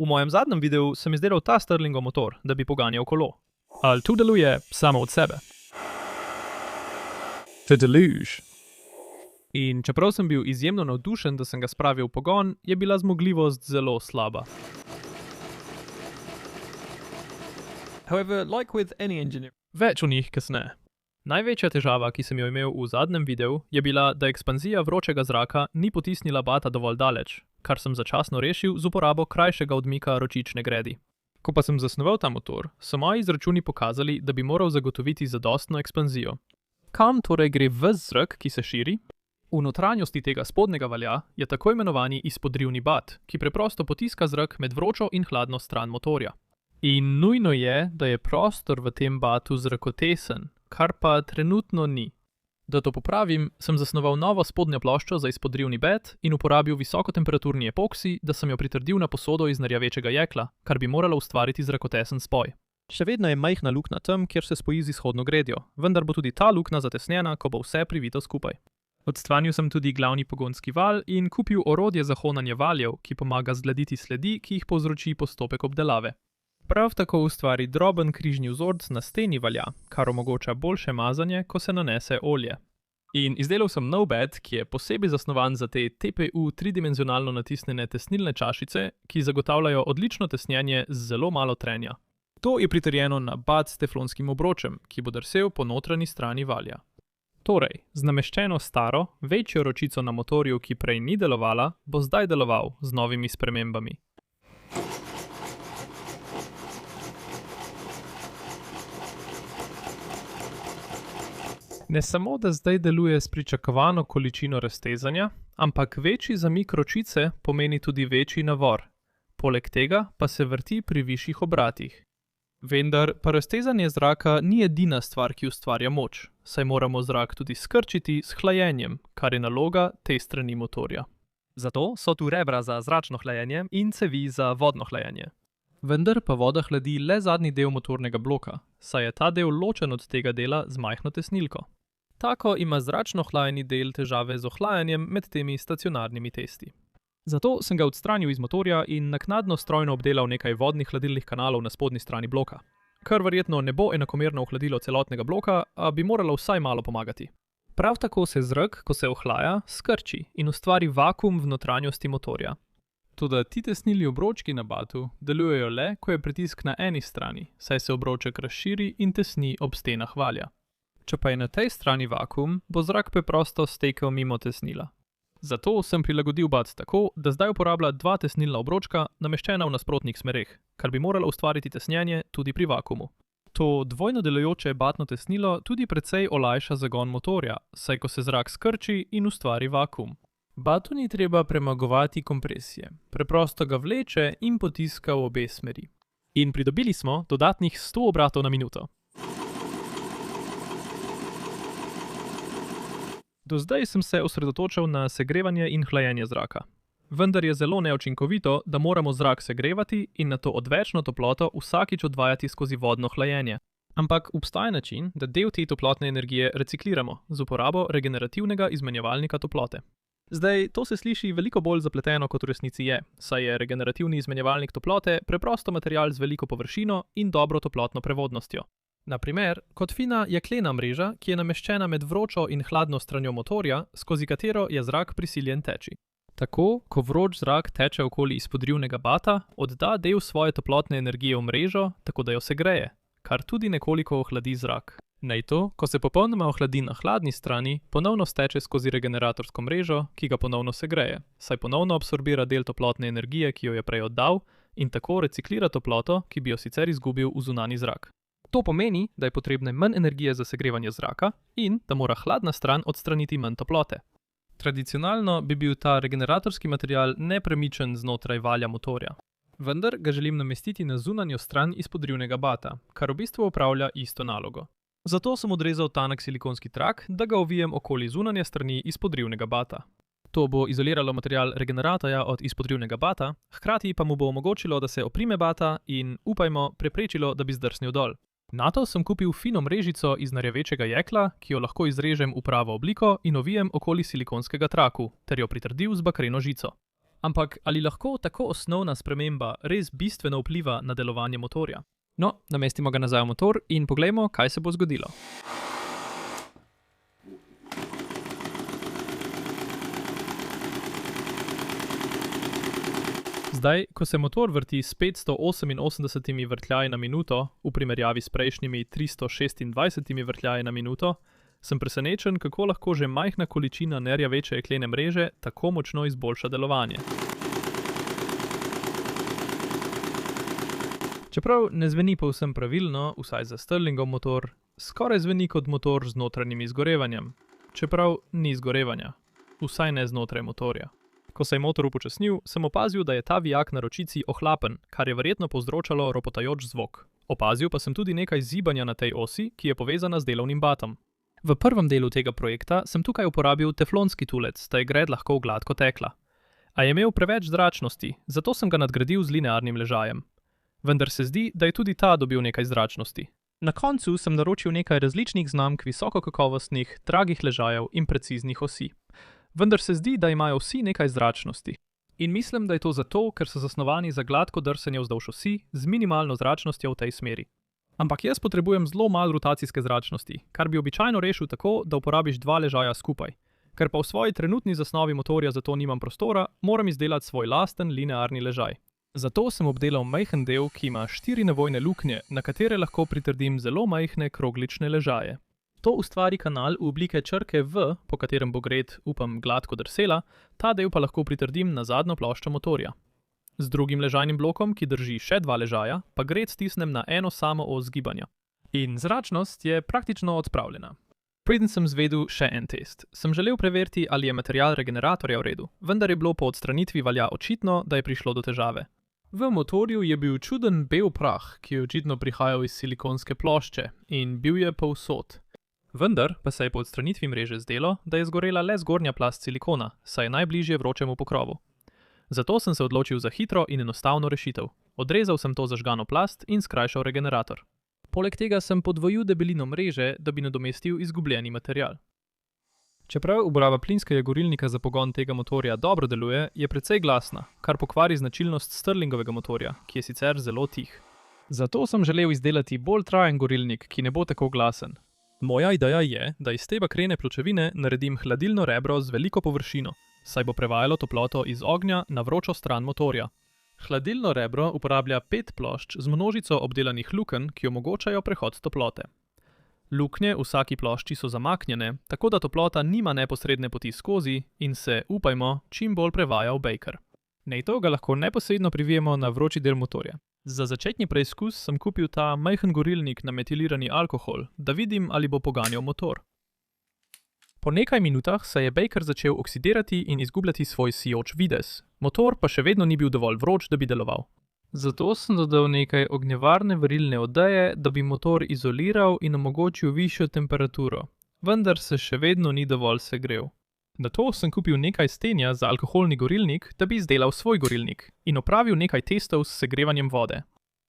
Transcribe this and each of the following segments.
V mojem zadnjem videu sem izdelal ta Stirlingov motor, da bi poganjal kolo. Ali to deluje samo od sebe? The Deluge. In čeprav sem bil izjemno navdušen, da sem ga spravil v pogon, je bila zmogljivost zelo slaba. However, like with any engineer, Več o njih kasneje. Največja težava, ki sem jo imel v zadnjem videu, je bila, da ekspanzija vročega zraka ni potisnila bata dovolj daleč, kar sem začasno rešil z uporabo krajšega odmika ročične gredi. Ko pa sem zasnoval ta motor, so moji izračuni pokazali, da bi moral zagotoviti zadostno ekspanzijo. Kam torej gre ves zrak, ki se širi? V notranjosti tega spodnjega valja je tako imenovani izpodrivni bat, ki preprosto potiska zrak med vročo in hladno stran motorja. In nujno je, da je prostor v tem batu zrakotesen, kar pa trenutno ni. Da to popravim, sem zasnoval novo spodnjo ploščo za izpodrivni bat in uporabil visokotemperaturni epoksi, da sem jo pritrdil na posodo iz nerjavečega jekla, kar bi moralo ustvariti zrakotesen spoj. Še vedno je majhna luknja tam, kjer se spoji z izhodno gredjo, vendar bo tudi ta luknja zatesnjena, ko bo vse privito skupaj. Odstranil sem tudi glavni pogonski val in kupil orodje za honanje valjev, ki pomaga zgladiti sledi, ki jih povzroči postopek obdelave. Prav tako ustvari droben križni vzorc na steni valja, kar omogoča boljše mazanje, ko se nanese olje. In izdelal sem nov bat, ki je posebej zasnovan za te TPU tridimenzionalno natisnjene tesnilne čašice, ki zagotavljajo odlično tesnjenje z zelo malo trenja. To je pritrjeno na bat s teflonskim obročem, ki bo drsel po notranji strani valja. Torej, z nameščeno staro, večjo ročico na motorju, ki prej ni delovala, bo zdaj deloval z novimi spremembami. Ne samo, da zdaj deluje s pričakovano količino raztezanja, ampak večji zamik ročice pomeni tudi večji navor. Poleg tega pa se vrti pri višjih obratih. Vendar pa raztezanje zraka ni edina stvar, ki ustvarja moč, saj moramo zrak tudi skrčiti s hlajenjem, kar je naloga te strani motorja. zato so tu rebra za zračno hlajenje in cevi za vodno hlajenje. Vendar pa voda hladi le zadnji del motornega bloka, saj je ta del ločen od tega dela z majhno tesnilko. Tako ima zračno hlajeni del težave z ohlajanjem med temi stacionarnimi testi. Zato sem ga odstranil iz motorja in naknadno strojno obdelal nekaj vodnih hladilnih kanalov na spodnji strani bloka. Kar verjetno ne bo enakomerno ohladilo celotnega bloka, a bi moralo vsaj malo pomagati. Prav tako se zrak, ko se ohlaja, skrči in ustvari vakuum v notranjosti motorja. Toda ti tesnilni obročki na batu delujejo le, ko je pritisk na eni strani, saj se obroček razširi in tesni ob stenah valja. Če pa je na tej strani vakuum, bo zrak preprosto stekel mimo tesnila. Zato sem prilagodil bat tako, da zdaj uporablja dva tesnilna obročka, nameščena v nasprotnih smereh, kar bi moralo ustvariti tesnjenje tudi pri vakuumu. To dvojno delujoče batno tesnilo tudi precej olajša zagon motorja, saj ko se zrak skrči in ustvari vakuum. Batu ni treba premagovati kompresije, preprosto ga vleče in potiska v obe smeri. In pridobili smo dodatnih 100 obratov na minuto. Do zdaj sem se osredotočal na segrevanje in hlajenje zraka. Vendar je zelo neučinkovito, da moramo zrak segrevati in nato odvečno toploto vsakič odvajati skozi vodno hlajenje. Ampak obstaja način, da del te toplotne energije recikliramo z uporabo regenerativnega izmenjevalnika toplote. Zdaj, to se sliši veliko bolj zapleteno, kot v resnici je, saj je regenerativni izmenjevalnik toplote preprosto material z veliko površino in dobro toplotno prevodnostjo. Na primer, kot fina jeklena mreža, ki je nameščena med vročo in hladno stranjo motorja, skozi katero je zrak prisiljen teči. Tako, ko vroč zrak teče okoli izpodrivnega bata, odda del svoje toplotne energije v mrežo, tako da jo segreje, kar tudi nekoliko ohladi zrak. Naj to, ko se popolnoma ohladi na hladni strani, ponovno steče skozi regeneratorsko mrežo, ki ga ponovno segreje, saj ponovno absorbira del toplotne energije, ki jo je prej oddal, in tako reciklira toploto, ki bi jo sicer izgubil v zunanji zrak. To pomeni, da je potrebne manj energije za segrevanje zraka in da mora hladna stran odstraniti manj toplote. Tradicionalno bi bil ta regeneratorski material nepremičen znotraj valja motorja. Vendar ga želim namestiti na zunanjo stran izpodrivnega bata, kar v bistvu opravlja isto nalogo. Zato sem odrezal tanek silikonski trak, da ga ovijem okoli zunanje strani izpodrivnega bata. To bo izoliralo material regeneratorja od izpodrivnega bata, hkrati pa mu bo omogočilo, da se oprime bata in, upajmo, preprečilo, da bi zdrsnil dol. Nato sem kupil fino mrežico iz nerjavečega jekla, ki jo lahko izrežem v pravo obliko in ovijem okoli silikonskega traku, ter jo pritrdil z bakreno žico. Ampak ali lahko tako osnovna sprememba res bistveno vpliva na delovanje motorja? No, namestimo ga nazaj v motor in poglejmo, kaj se bo zgodilo. Zdaj, ko se motor vrti s 588 vrtljaji na minuto, v primerjavi s prejšnjimi 326 vrtljaji na minuto, sem presenečen, kako lahko že majhna količina nerjaveče jeklene mreže tako močno izboljša delovanje. Čeprav ne zveni povsem pravilno, vsaj za Stirlingov motor, skoraj zveni kot motor z notranjim izgorevanjem. Čeprav ni izgorevanja, vsaj ne znotraj motorja. Ko se je motor upočasnil, sem opazil, da je ta vijak na ročici ohlapen, kar je verjetno povzročalo ropotajoč zvok. Opazil pa sem tudi nekaj zibanja na tej osi, ki je povezana z delovnim batom. V prvem delu tega projekta sem tukaj uporabil teflonski tulec, da je gred lahko gladko tekla. A je imel preveč zračnosti, zato sem ga nadgradil z linearnim ležajem. Vendar se zdi, da je tudi ta dobil nekaj zračnosti. Na koncu sem naročil nekaj različnih znamk visokokakovostnih, dragih ležajev in preciznih osi. Vendar se zdi, da imajo vsi nekaj zračnosti. In mislim, da je to zato, ker so zasnovani za gladko drsanje vzdolž osi z minimalno zračnostjo v tej smeri. Ampak jaz potrebujem zelo malo rotacijske zračnosti, kar bi običajno rešil tako, da uporabiš dva ležaja skupaj. Ker pa v svoji trenutni zasnovi motorja za to nimam prostora, moram izdelati svoj lasten linearni ležaj. Zato sem obdelal majhen del, ki ima 4 navojne luknje, na katere lahko pritrdim zelo majhne kroglične ležaje. To ustvari kanal v oblike črke V, po katerem bo gred, upam, gladko drsela, ta del pa lahko pritrdim na zadnjo ploščo motorja. Z drugim ležajnim blokom, ki drži še 2 ležaja, pa gred stisnem na eno samo os gibanja. In zračnost je praktično odpravljena. Preden sem izvedel še en test, sem želel preveriti, ali je material regeneratorja v redu, vendar je bilo po odstranitvi valja očitno, da je prišlo do težave. V motorju je bil čuden bel prah, ki je očitno prihajal iz silikonske plošče in bil je povsod. Vendar pa se je po odstranitvi mreže zdelo, da je zgorela le zgornja plast silikona, saj je najbližje vročemu pokrovu. Zato sem se odločil za hitro in enostavno rešitev. Odrezal sem to zažgano plast in skrajšal regenerator. Poleg tega sem podvojil debelino mreže, da bi nadomestil izgubljeni material. Čeprav uporaba plinskega gorilnika za pogon tega motorja dobro deluje, je precej glasna, kar pokvari značilnost Stirlingovega motorja, ki je sicer zelo tih. Zato sem želel izdelati bolj trajen gorilnik, ki ne bo tako glasen. Moja ideja je, da iz te bakrene pločevine naredim hladilno rebro z veliko površino, saj bo prevajalo toploto iz ognja na vročo stran motorja. Hladilno rebro uporablja 5 plošč z množico obdelanih lukenj, ki omogočajo prehod toplote. Luknje v vsaki plošči so zamaknjene, tako da toplota nima neposredne poti skozi in se, upajmo, čim bolj prevaja v bejker. Nato ga lahko neposredno privijemo na vroči del motorja. Za začetni preizkus sem kupil ta majhen gorilnik na metilirani alkohol, da vidim, ali bo poganjal motor. Po nekaj minutah se je bejker začel oksidirati in izgubljati svoj sijoč videz, motor pa še vedno ni bil dovolj vroč, da bi deloval. Zato sem dodal nekaj ognjevarne varilne odeje, da bi motor izoliral in omogočil višjo temperaturo, vendar se še vedno ni dovolj segrel. Nato sem kupil nekaj stenja za alkoholni gorilnik, da bi izdelal svoj gorilnik in opravil nekaj testov s segrevanjem vode.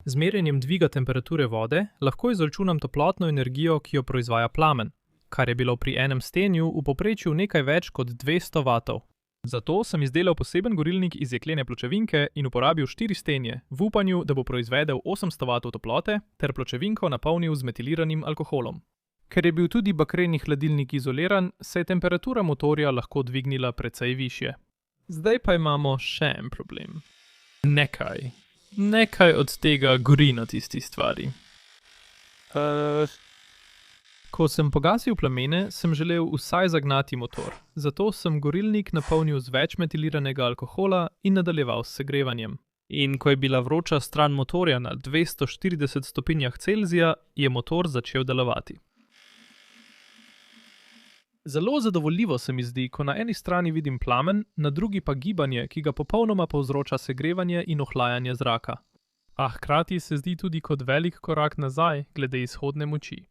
Z merjenjem dviga temperature vode lahko izračunam toplotno energijo, ki jo proizvaja plamen, kar je bilo pri enem stenju v povprečju nekaj več kot 200 vatov. Zato sem izdelal poseben gorilnik iz jeklene pločevinke in uporabil 4 stenje, v upanju, da bo proizvedel 800 vatov toplote ter pločevinko napolnil z metiliranim alkoholom. Ker je bil tudi bakreni hladilnik izoliran, se je temperatura motorja lahko dvignila precej višje. Zdaj pa imamo še en problem. Nekaj od tega gori na tisti stvari. Ko sem pogasil plamene, sem želel vsaj zagnati motor, zato sem gorilnik napolnil z več metiliranega alkohola in nadaljeval s segrevanjem. In ko je bila vroča stran motorja na 240 stopinjah Celzija, je motor začel delovati. Zelo zadovoljivo se mi zdi, ko na eni strani vidim plamen, na drugi pa gibanje, ki ga popolnoma povzroča segrevanje in ohlajanje zraka. A hkrati se zdi tudi kot velik korak nazaj glede izhodne moči.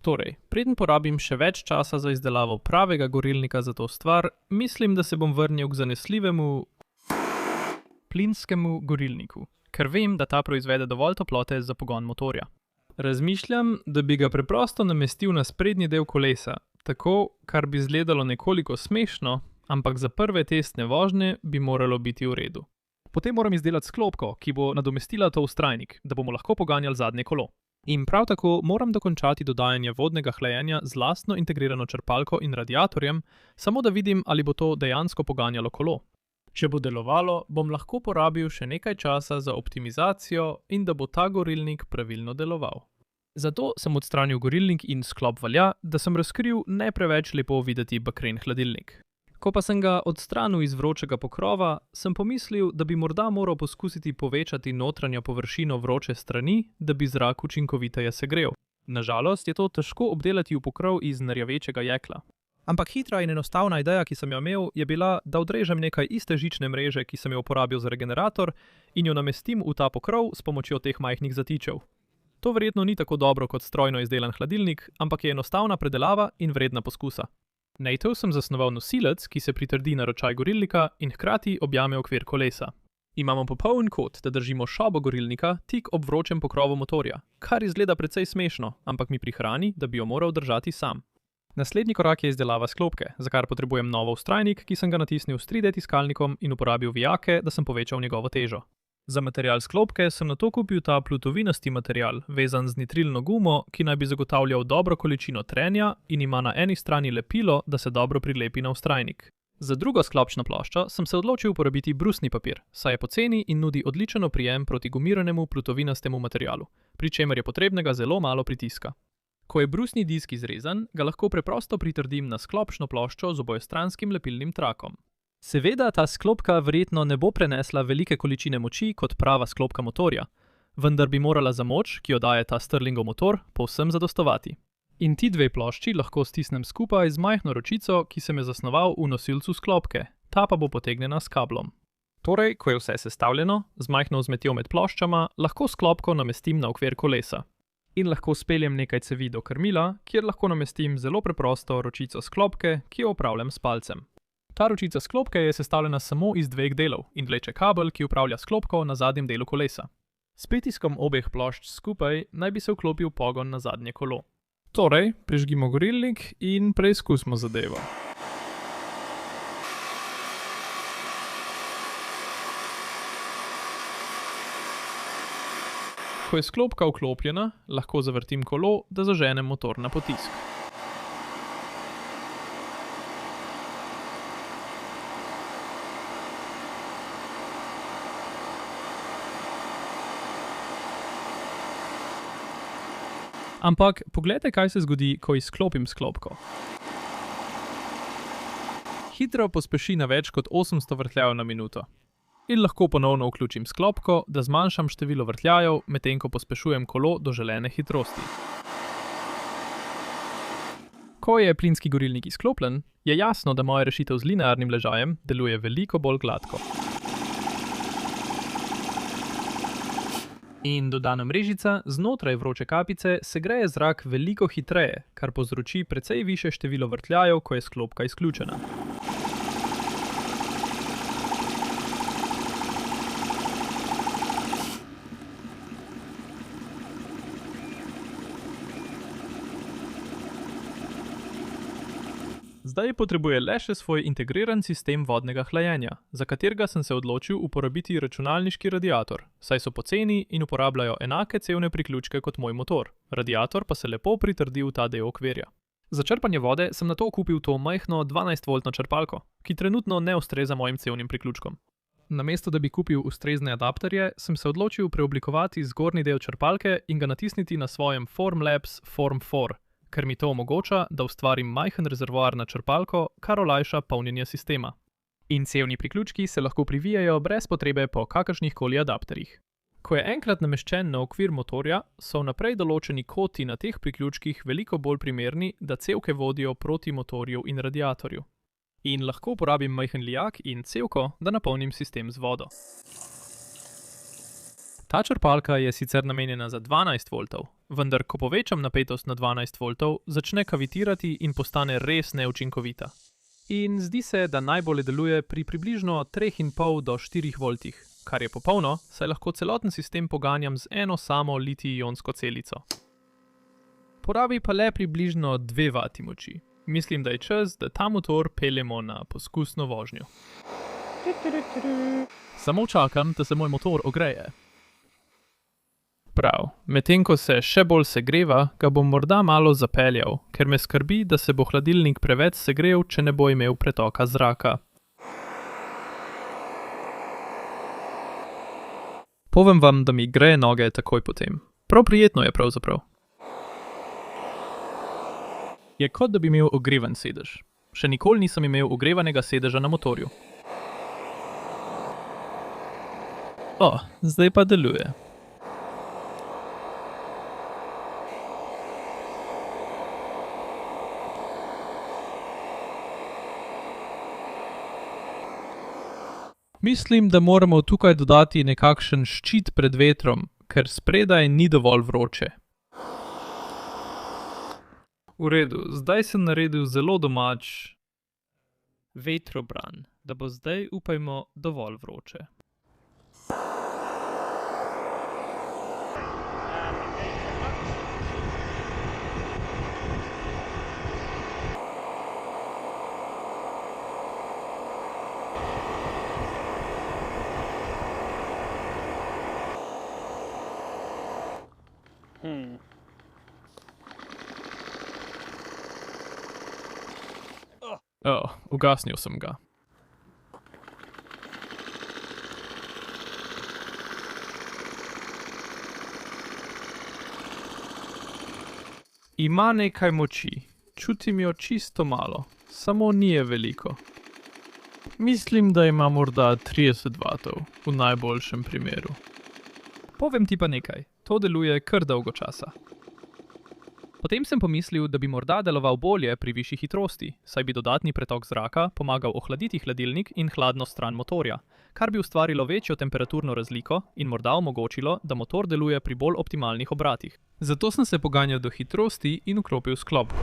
Torej, preden porabim še več časa za izdelavo pravega gorilnika za to stvar, mislim, da se bom vrnil k zanesljivemu plinskemu gorilniku, ker vem, da ta proizvede dovolj toplote za pogon motorja. Razmišljam, da bi ga preprosto namestil na sprednji del kolesa, tako, kar bi izgledalo nekoliko smešno, ampak za prve testne vožnje bi moralo biti v redu. Potem moram izdelati sklopko, ki bo nadomestila ta vztrajnik, da bomo lahko poganjali zadnje kolo. In prav tako moram dokončati dodajanje vodnega hlajenja z lastno integrirano črpalko in radiatorjem, samo da vidim, ali bo to dejansko poganjalo kolo. Če bo delovalo, bom lahko porabil še nekaj časa za optimizacijo in da bo ta gorilnik pravilno deloval. Zato sem odstranil gorilnik in sklop valja, da sem razkril ne preveč lepo videti bakren hladilnik. Ko pa sem ga odstranil iz vročega pokrova, sem pomislil, da bi morda moral poskusiti povečati notranjo površino vroče strani, da bi zrak učinkoviteje segrel. Nažalost je to težko obdelati v pokrov iz nerjavečega jekla. Ampak hitra in enostavna ideja, ki sem jo imel, je bila, da odrežem nekaj iste žične mreže, ki sem jo uporabil za regenerator, in jo namestim v ta pokrov s pomočjo teh majhnih zatičev. To verjetno ni tako dobro kot strojno izdelan hladilnik, ampak je enostavna predelava in vredna poskusa. Nato sem zasnoval nosilec, ki se pritrdi na ročaj gorilnika in hkrati objame okvir kolesa. Imamo popoln kot, da držimo šobo gorilnika tik ob vročem pokrovu motorja, kar izgleda precej smešno, ampak mi prihrani, da bi jo moral držati sam. Naslednji korak je izdelava sklopke, za kar potrebujem nov vztrajnik, ki sem ga natisnil s 3D tiskalnikom in uporabil vijake, da sem povečal njegovo težo. Za material sklopke sem nato kupil ta plutovinasti material, vezan z nitrilno gumo, ki naj bi zagotavljal dobro količino trenja in ima na eni strani lepilo, da se dobro prilepi na vztrajnik. Za drugo sklopčno ploščo sem se odločil uporabiti brusni papir, saj je poceni in nudi odličen oprijem proti gumiranemu plutovinastemu materialu, pri čemer je potrebnega zelo malo pritiska. Ko je brusni disk izrezan, ga lahko preprosto pritrdim na sklopčno ploščo z obojestranskim lepilnim trakom. Seveda ta sklopka verjetno ne bo prenesla velike količine moči kot prava sklopka motorja, vendar bi morala za moč, ki jo daje ta Stirlingov motor, povsem zadostovati. In ti dve plošči lahko stisnem skupaj z majhno ročico, ki sem jo zasnoval v nosilcu sklopke, ta pa bo potegnjena s kablom. Torej, ko je vse sestavljeno, z majhno vzmetjo med ploščama, lahko sklopko namestim na okvir kolesa. In lahko speljem nekaj cevi do krmila, kjer lahko namestim zelo preprosto ročico sklopke, ki jo upravljam s palcem. Ta ročica sklopke je sestavljena samo iz dveh delov in vleče kabel, ki upravlja sklopko na zadnjem delu kolesa. S pritiskom obeh plošč skupaj naj bi se vklopil pogon na zadnje kolo. Torej, prižgimo gorilnik in preizkusimo zadevo. Ko je sklopka vklopljena, lahko zavrtim kolo, da zaženem motor na potisk. Ampak poglejte, kaj se zgodi, ko izklopim sklopko. Hitro pospeši na več kot 800 vrtljajev na minuto. In lahko ponovno vključim sklopko, da zmanjšam število vrtljajev, medtem ko pospešujem kolo do želene hitrosti. Ko je plinski gorilnik izklopljen, je jasno, da moja rešitev z linearnim ležajem deluje veliko bolj gladko. In dodana mrežica znotraj vroče kapice segreje zrak veliko hitreje, kar povzroči precej višje število vrtljajev, ko je sklopka izključena. Zdaj potrebuje le še svoj integriran sistem vodnega hlajenja, za katerega sem se odločil uporabiti računalniški radiator, saj so poceni in uporabljajo enake cevne priključke kot moj motor. Radiator pa se lepo pritrdi v ta del okvirja. Za črpanje vode sem nato kupil to majhno 12-voltno črpalko, ki trenutno ne ustreza mojim cevnim priključkom. Namesto da bi kupil ustrezne adapterje, sem se odločil preoblikovati zgornji del črpalke in ga natisniti na svojem Formlabs Form 4, ker mi to omogoča, da ustvarim majhen rezervoar na črpalko, kar olajša polnjenje sistema. In cevni priključki se lahko privijajo brez potrebe po kakršnihkoli adapterjih. Ko je enkrat nameščen na okvir motorja, so vnaprej določeni koti na teh priključkih veliko bolj primerni, da cevke vodijo proti motorju in radiatorju. In lahko uporabim majhen lijak in cevko, da napolnim sistem z vodo. Ta črpalka je sicer namenjena za 12 voltov, vendar ko povečam napetost na 12 voltov, začne kavitirati in postane res neučinkovita. In zdi se, da najbolje deluje pri približno 3,5 do 4 voltih, kar je popolno, saj lahko celoten sistem poganjam z eno samo litij-ionsko celico. Porabi pa le približno 2 vati moči. Mislim, da je čas, da ta motor peljemo na poskusno vožnjo. Samo čakam, da se moj motor ogreje. Prav, medtem ko se še bolj segreva, ga bom morda malo zapeljal, ker me skrbi, da se bo hladilnik preveč segrel, če ne bo imel pretoka zraka. Povem vam, da mi greje noge takoj potem. Prav prijetno je pravzaprav. Je kot da bi imel ogrevan sedež. Še nikoli nisem imel ogrevanega sedeža na motorju. O, zdaj pa deluje. Mislim, da moramo tukaj dodati nekakšen ščit pred vetrom, ker spredaj ni dovolj vroče. V redu, zdaj sem naredil zelo domač vetrobran, da bo zdaj, upajmo, dovolj vroče. Ugasnil sem ga. Ima nekaj moči. Čutim jo čisto malo. Samo ni je veliko. Mislim, da ima morda 30 vatov, v najboljšem primeru. Povem ti pa nekaj. To deluje kar dolgo časa. Potem sem pomislil, da bi morda deloval bolje pri višji hitrosti, saj bi dodatni pretok zraka pomagal ohladiti hladilnik in hladno stran motorja, kar bi ustvarilo večjo temperaturno razliko in morda omogočilo, da motor deluje pri bolj optimalnih obratih. Zato sem se poganjal do hitrosti in vklopil sklop.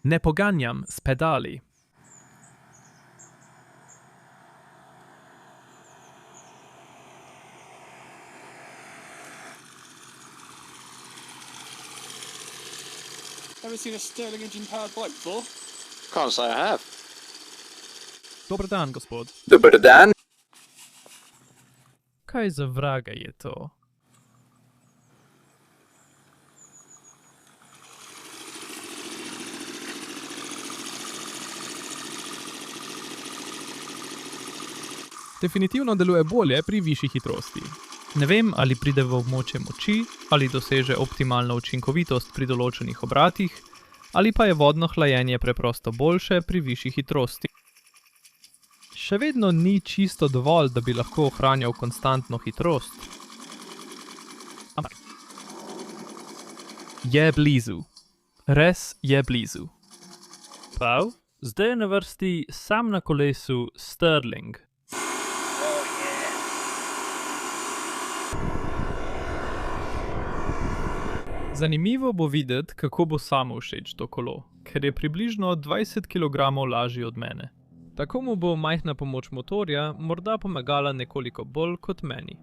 Ne poganjam s pedali. Ever seen a Stirling engine-powered bike before? Can't say I have. Dober dan, gospod. Dober dan. Kaj za vraga je to? Definitivno deluje bolje pri višji hitrosti. Ne vem, ali pride v območje moči, ali doseže optimalno učinkovitost pri določenih obratih, ali pa je vodno hlajenje preprosto boljše pri višji hitrosti. Še vedno ni čisto dovolj, da bi lahko ohranjal konstantno hitrost. Ampak je blizu. Res je blizu. Prav, zdaj je na vrsti sam na kolesu Stirling. Zanimivo bo videti, kako bo samo všeč to kolo, ker je približno 20 kg lažji od mene. Tako mu bo majhna pomoč motorja morda pomagala nekoliko bolj kot meni.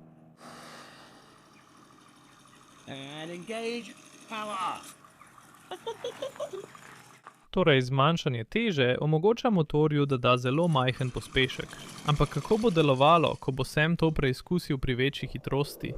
Torej, zmanjšanje teže omogoča motorju, da da zelo majhen pospešek. Ampak kako bo delovalo, ko bo Sam to preizkusil pri večji hitrosti?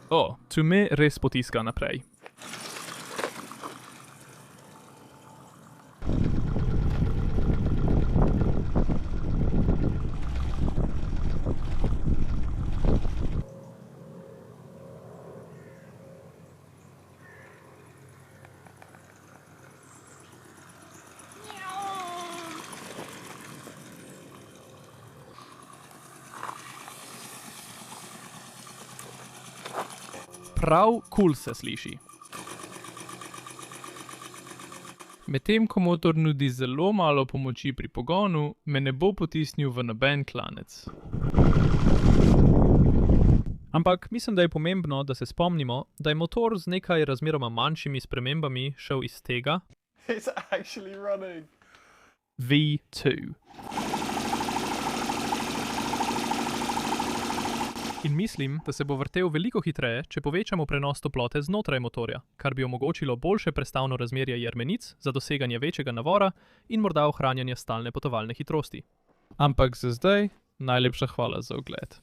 O, tu me res potiska naprej. Prav kul se sliši. Medtem ko motor nudi zelo malo pomoči pri pogonu, me ne bo potisnil v noben klanec. Ampak mislim, da je pomembno, da se spomnimo, da je motor z nekaj razmeroma manjšimi spremembami šel iz tega It's actually running. V2. In mislim, da se bo vrtel veliko hitreje, če povečamo prenos toplote znotraj motorja, kar bi omogočilo boljše prestavno razmerje jermenic za doseganje večjega navora in morda ohranjanje stalne potovalne hitrosti. Ampak za zdaj, najlepša hvala za ogled.